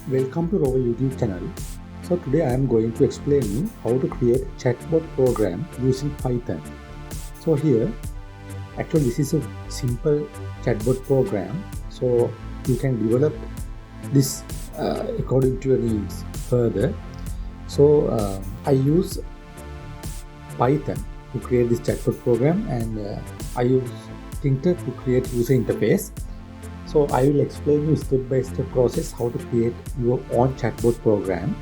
Welcome to Rover YouTube channel. So today I am going to explain you how to create chatbot program using Python. So here, actually this is a simple chatbot program. So you can develop this according to your needs further. So I use Python to create this chatbot program, and I use Tinker to create user interface. So I will explain you step-by-step process how to create your own chatbot program.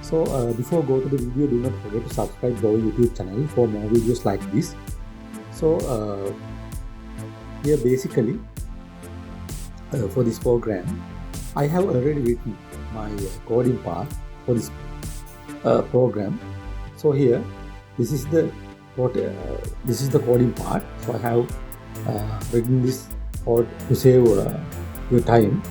So before go to the video, do not forget to subscribe to our YouTube channel for more videos like this. So here basically for this program, I have already written my coding part for this program. So here this is the coding part. So I have written this to save your time.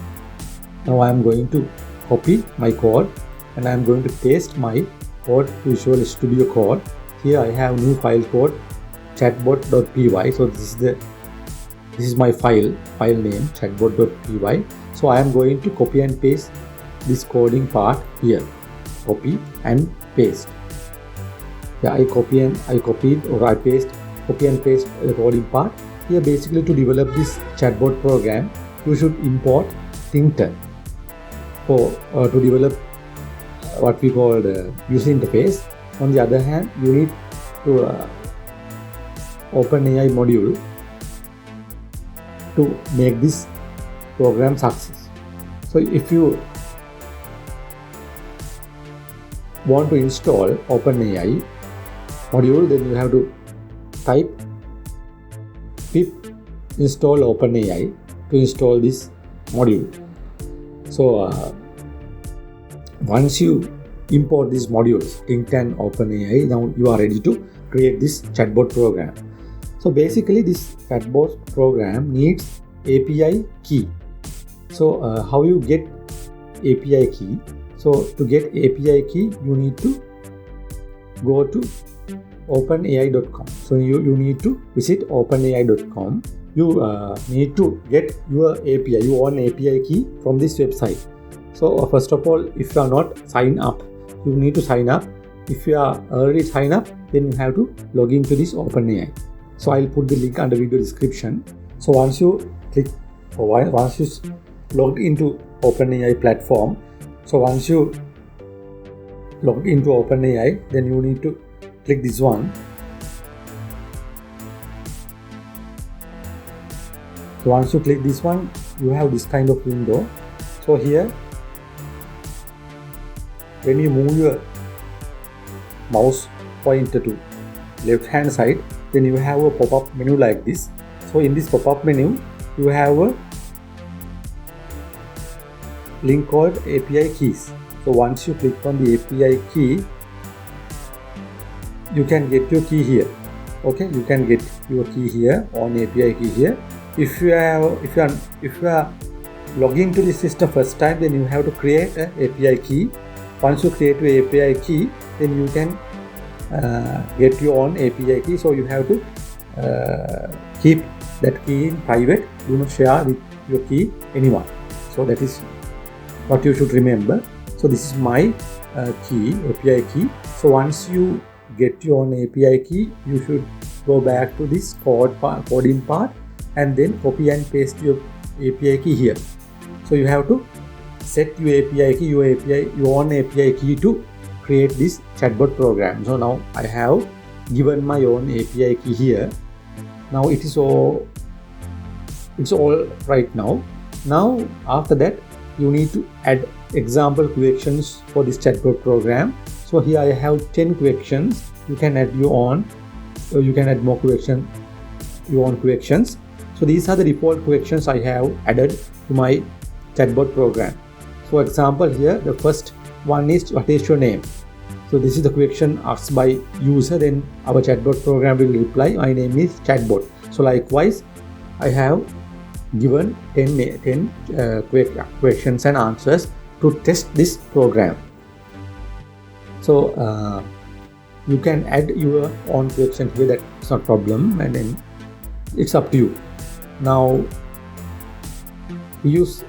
Now I am going to copy my code and I am going to paste my code to Visual Studio Code. Here I have new file code chatbot.py. So this is my file name chatbot.py. So I am going to copy and paste this coding part here. Copy and paste. Yeah, I copy and paste the coding part. Here basically to develop this chatbot program, you should import Tinker to develop what we call the user interface. On the other hand, you need to OpenAI module to make this program success. So if you want to install OpenAI module, then you have to type pip install OpenAI to install this module. So once you import these modules, Tinker and OpenAI, now you are ready to create this chatbot program. So basically this chatbot program needs API key. So how you get API key? So to get API key, you need to go to openai.com. So you need to visit openai.com. You need to get your API, your own API key from this website. So first of all, if you are not signed up, you need to sign up. If you are already signed up, then you have to log into this OpenAI. So I'll put the link under video description. So once you logged into OpenAI platform, so once you logged into OpenAI, then you need to click this one. So once you click this one, you have this kind of window. So here, when you move your mouse pointer to left hand side, then you have a pop-up menu like this. So in this pop-up menu, you have a link called API keys. So once you click on the API key, you can get your key here. Okay, you can get your key here on API key here. If you are logging to the system first time, then you have to create an API key. Once you create your API key, then you can get your own API key. So you have to keep that key in private. Do not share with your key anyone. So that is what you should remember. So this is my API key. So once you get your own API key, you should go back to this coding part and then copy and paste your API key here. So you have to set your API key, your own API key to create this chatbot program. So now I have given my own API key here. Now it's all right now. Now after that, you need to add example questions for this chatbot program. So here I have 10 questions. You can add your own, or you can add more questions, your own questions. So these are the default questions I have added to my chatbot program. For example, here the first one is, what is your name? So this is the question asked by user. Then our chatbot program will reply, my name is chatbot. So likewise, I have given 10 questions and answers to test this program. So you can add your own question here, that's not a problem, and then it's up to you. Now we use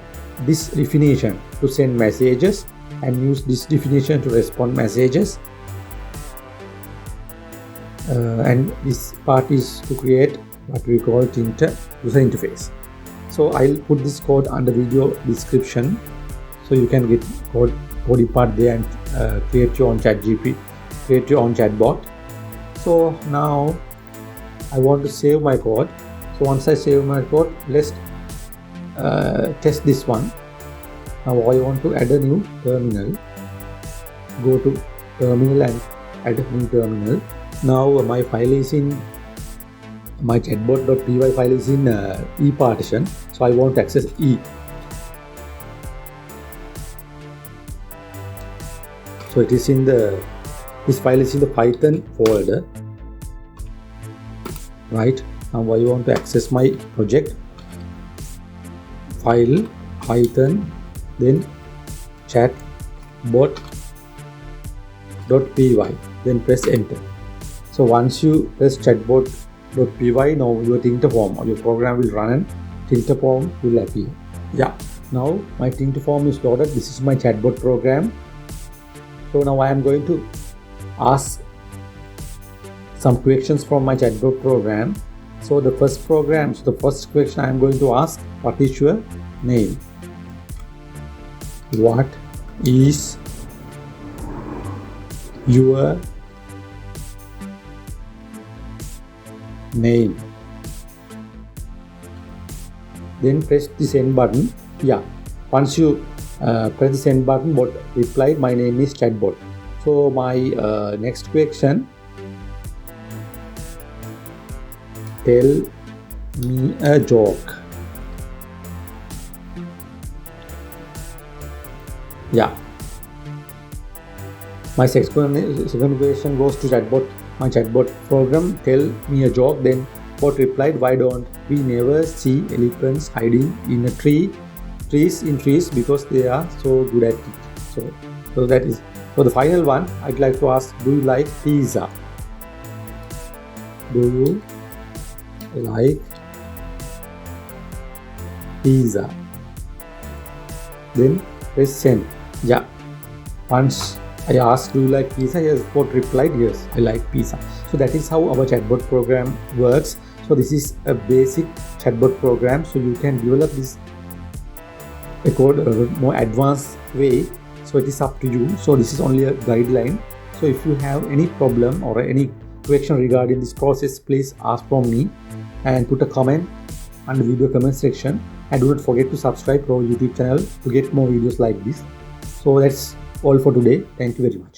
this definition to send messages and use this definition to respond messages. And this part is to create what we call user interface. So I'll put this code under video description, so you can get coding part there and create your own create your own chatbot. So now I want to save my code. So once I save my code, let's test this one. Now I want to add a new terminal. Go to terminal and add a new terminal. Now my file is in my chatbot.py file is in E partition, so I want to access E. So it is in this file is in the Python folder. Right, now I want to access my project file, Python, then chatbot.py, then press enter. So once you press chatbot.py, now your Tinter form or your program will run and Tinter form will appear. Yeah, now my Tinter form is loaded. This is my chatbot program. So now I am going to ask some questions from my chatbot program. So the first question I am going to ask, what is your name? What is your name? Then press the send button. Yeah, once you press the send button, bot replied, my name is chatbot. So my next question, tell me a joke. Yeah, my second question goes to chatbot, my chatbot program, tell me a joke. Then bot replied, why don't we never see elephants hiding in a trees because they are so good at it. So that is, for the final one, I'd like to ask, do you like pizza? Do you like pizza? Then press send. Yeah, once I asked, do you like pizza? Yes, bot replied, yes, I like pizza. So that is how our chatbot program works. So this is a basic chatbot program. So you can develop this code a more advanced way. So it is up to you. So this is only a guideline. So if you have any problem or any question regarding this process, please ask from me and put a comment under the video comment section. And do not forget to subscribe to our YouTube channel to get more videos like this. So that's all for today. Thank you very much.